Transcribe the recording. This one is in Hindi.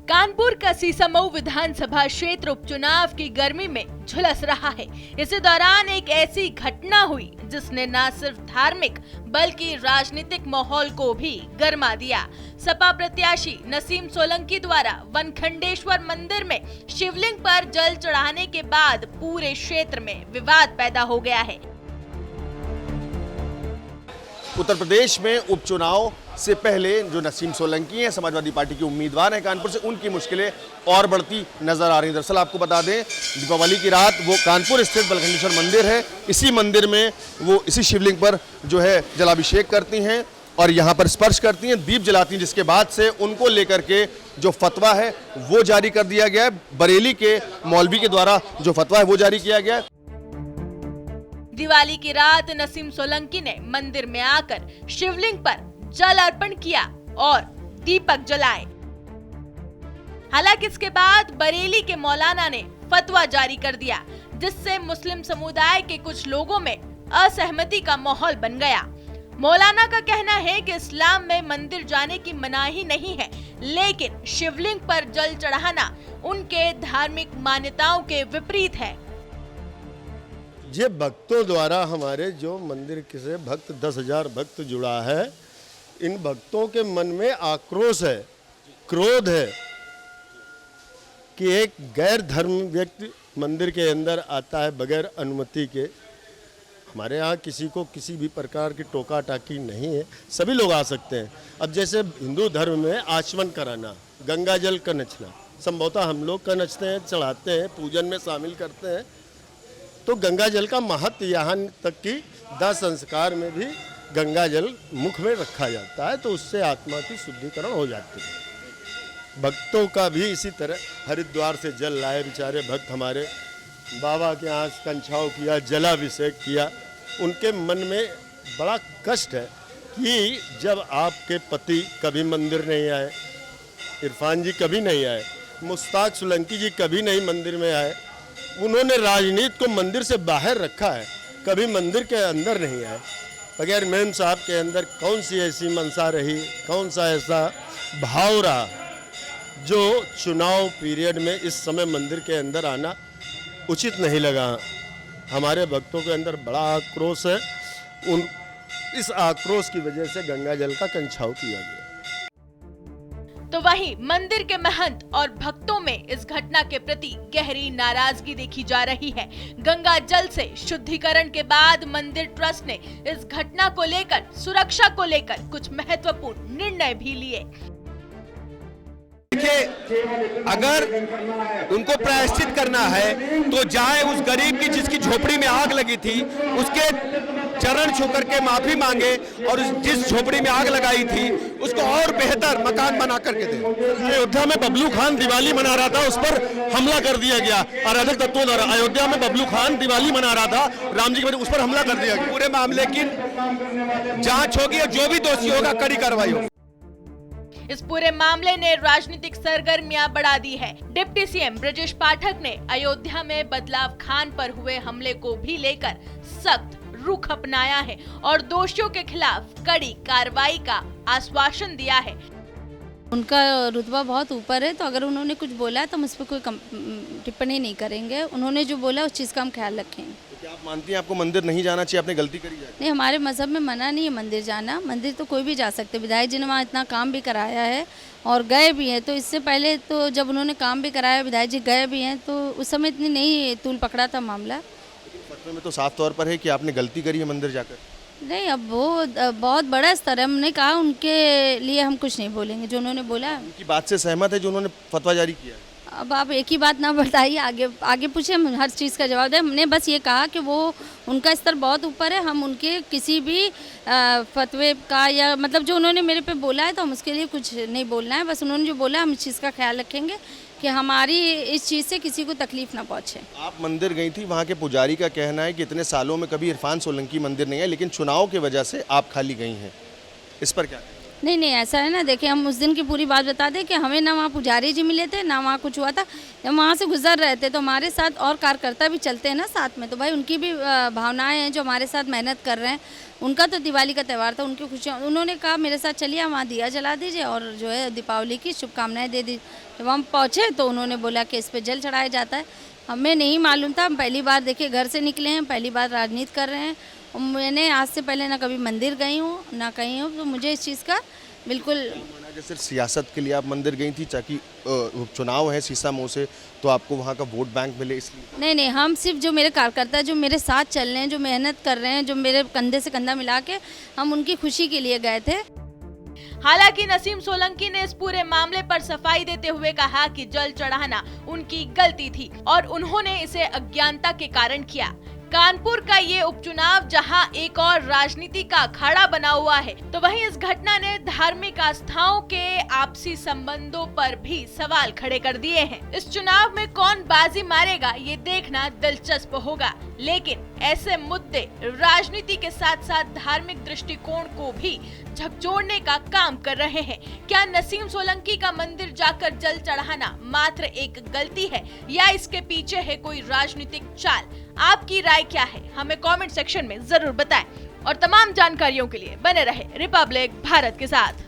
कानपुर का सीसामऊ विधानसभा क्षेत्र उपचुनाव की गर्मी में झुलस रहा है। इसी दौरान एक ऐसी घटना हुई जिसने न सिर्फ धार्मिक बल्कि राजनीतिक माहौल को भी गरमा दिया। सपा प्रत्याशी नसीम सोलंकी द्वारा वनखंडेश्वर मंदिर में शिवलिंग पर जल चढ़ाने के बाद पूरे क्षेत्र में विवाद पैदा हो गया है। उत्तर प्रदेश में उपचुनाव से पहले जो नसीम सोलंकी हैं, समाजवादी पार्टी के उम्मीदवार हैं कानपुर से, उनकी मुश्किलें और बढ़ती नजर आ रही हैं। दरअसल आपको बता दें, दीपावली की रात वो कानपुर स्थित वनखंडेश्वर मंदिर है, इसी मंदिर में वो इसी शिवलिंग पर जो है जलाभिषेक करती हैं और यहाँ पर स्पर्श करती हैं, दीप जलाती हैं, जिसके बाद से उनको लेकर के जो फतवा है वो जारी कर दिया गया है। बरेली के मौलवी के द्वारा जो फतवा है वो जारी किया गया है। दिवाली की रात नसीम सोलंकी ने मंदिर में आकर शिवलिंग पर जल अर्पण किया और दीपक जलाए। हालांकि इसके बाद बरेली के मौलाना ने फतवा जारी कर दिया, जिससे मुस्लिम समुदाय के कुछ लोगों में असहमति का माहौल बन गया। मौलाना का कहना है कि इस्लाम में मंदिर जाने की मनाही नहीं है, लेकिन शिवलिंग पर जल चढ़ाना उनके धार्मिक मान्यताओं के विपरीत है। ये भक्तों द्वारा हमारे जो मंदिर से भक्त 10,000 भक्त जुड़ा है, इन भक्तों के मन में आक्रोश है, क्रोध है कि एक गैर धर्म व्यक्ति मंदिर के अंदर आता है बगैर अनुमति के। हमारे यहाँ किसी को किसी भी प्रकार की टोका टाकी नहीं है, सभी लोग आ सकते हैं। अब जैसे हिंदू धर्म में आचमन कराना, गंगा जल का नचना, संभवतः हम लोग का नचते हैं, चढ़ाते हैं, पूजन में शामिल करते हैं, तो गंगा जल का महत्व यहाँ तक कि दाह संस्कार में भी गंगा जल मुख में रखा जाता है, तो उससे आत्मा की शुद्धिकरण हो जाती है। भक्तों का भी इसी तरह हरिद्वार से जल लाए बेचारे भक्त, हमारे बाबा के यहाँ कंछाव किया, जलाभिषेक किया। उनके मन में बड़ा कष्ट है कि जब आपके पति कभी मंदिर नहीं आए, इरफान जी कभी नहीं आए, मुश्ताक सोलंकी जी कभी नहीं मंदिर में आए, उन्होंने राजनीति को मंदिर से बाहर रखा है, कभी मंदिर के अंदर नहीं आए। बगैर मेम साहब के अंदर कौन सी ऐसी मनसा रही, कौन सा ऐसा भाव रहा जो चुनाव पीरियड में इस समय मंदिर के अंदर आना उचित नहीं लगा। हमारे भक्तों के अंदर बड़ा आक्रोश है, इस आक्रोश की वजह से गंगा जल का कंछाव किया गया। तो वहीं मंदिर के महंत और भक्तों में इस घटना के प्रति गहरी नाराजगी देखी जा रही है। गंगा जल से शुद्धिकरण के बाद मंदिर ट्रस्ट ने इस घटना को लेकर सुरक्षा को लेकर कुछ महत्वपूर्ण निर्णय भी लिए। देखिए, अगर उनको प्रायश्चित करना है तो जाए उस गरीब की जिसकी झोपड़ी में आग लगी थी उसके चरण छू करके माफी मांगे और जिस झोपड़ी में आग लगाई थी उसको और बेहतर मकान बना करके दे। अयोध्या में बबलू खान दिवाली मना रहा था, उस पर हमला कर दिया गया अराजक तत्वों द्वारा। अयोध्या में बबलू खान दिवाली मना रहा था राम जी के वजह, उस पर हमला कर दिया गया। पूरे मामले की जांच होगी और जो भी दोषी होगा कड़ी कार्रवाई होगी। इस पूरे मामले ने राजनीतिक सरगर्मियां बढ़ा दी है। डिप्टी सीएम ब्रजेश पाठक ने अयोध्या में बदलाव खान पर हुए हमले को भी लेकर सख्त रुख अपनाया है और दोषियों के खिलाफ कड़ी कार्रवाई का आश्वासन दिया है। उनका रुतबा बहुत ऊपर है, तो अगर उन्होंने कुछ बोला है तो हम उस पर कोई टिप्पणी नहीं करेंगे। उन्होंने जो बोला उस चीज़ का हम ख्याल रखेंगे। तो क्या आप मानती हैं आपको मंदिर नहीं जाना चाहिए, आपने गलती करी है? नहीं, हमारे मजहब में मना नहीं है मंदिर जाना। मंदिर तो कोई भी जा सकते। विधायक जी ने वहाँ इतना काम भी कराया है और गए भी हैं, तो इससे पहले तो जब उन्होंने काम भी कराया, विधायक जी गए भी हैं, तो उस समय इतनी नहीं तूल पकड़ा था मामला। फतवे में तो साफ तौर पर है कि आपने गलती करी है मंदिर जाकर। नहीं, अब वो बहुत बड़ा स्तर है। हमने कहा उनके लिए हम कुछ नहीं बोलेंगे, जो उन्होंने बोला है। उनकी बात से सहमत है जो उन्होंने फतवा जारी किया है? अब आप एक ही बात ना बताइए, आगे पूछे, हम हर चीज़ का जवाब दें। हमने बस ये कहा कि वो उनका स्तर बहुत ऊपर है, हम उनके किसी भी फतवे का या मतलब जो उन्होंने मेरे पे बोला है तो हम उसके लिए कुछ नहीं बोलना है। बस उन्होंने जो बोला हम इस चीज़ का ख्याल रखेंगे कि हमारी इस चीज़ से किसी को तकलीफ ना पहुँचे। आप मंदिर गई थी, वहाँ के पुजारी का कहना है कि इतने सालों में कभी इरफान सोलंकी मंदिर नहीं है, लेकिन चुनाव की वजह से आप खाली गई हैं, इस पर क्या? नहीं नहीं, ऐसा है ना, देखिए हम उस दिन की पूरी बात बता दें कि हमें ना वहाँ पुजारी जी मिले थे, ना वहाँ कुछ हुआ था। हम वहाँ से गुजर रहे थे तो हमारे साथ और कार्यकर्ता भी चलते हैं ना साथ में, तो भाई उनकी भी भावनाएं हैं जो हमारे साथ मेहनत कर रहे हैं। उनका तो दिवाली का त्यौहार था, उनकी खुशियाँ, उन्होंने कहा मेरे साथ चलिए वहाँ दिया जला दीजिए और जो है दीपावली की शुभकामनाएँ दे दी। जब हम पहुँचे तो उन्होंने बोला कि इस पर जल चढ़ाया जाता है। हमें नहीं मालूम था, हम पहली बार देखिए घर से निकले हैं, पहली बार राजनीति कर रहे हैं। मैंने आज से पहले ना कभी मंदिर गई हूँ ना कहीं हूँ, तो मुझे इस चीज़ का बिल्कुल। सिर्फ सियासत के लिए आप मंदिर गई थी, ताकि उपचुनाव है शीशामऊ से, तो आपको वहाँ का वोट बैंक मिले इसलिए? नहीं नहीं, हम सिर्फ जो मेरे कार्यकर्ता जो मेरे साथ चल रहे हैं, जो मेहनत कर रहे हैं, जो मेरे कंधे से कंधा मिला के, हम उनकी खुशी के लिए गए थे। हालांकि नसीम सोलंकी ने इस पूरे मामले पर सफाई देते हुए कहा कि जल चढ़ाना उनकी गलती थी और उन्होंने इसे अज्ञानता के कारण किया। कानपुर का ये उपचुनाव जहां एक और राजनीति का अखाड़ा बना हुआ है, तो वहीं इस घटना ने धार्मिक आस्थाओं के आपसी संबंधों पर भी सवाल खड़े कर दिए हैं। इस चुनाव में कौन बाजी मारेगा ये देखना दिलचस्प होगा, लेकिन ऐसे मुद्दे राजनीति के साथ साथ धार्मिक दृष्टिकोण को भी झकझोरने का काम कर रहे हैं। क्या नसीम सोलंकी का मंदिर जाकर जल चढ़ाना मात्र एक गलती है या इसके पीछे है कोई राजनीतिक चाल? आपकी राय क्या है? हमें कमेंट सेक्शन में जरूर बताएं और तमाम जानकारियों के लिए बने रहे रिपब्लिक भारत के साथ।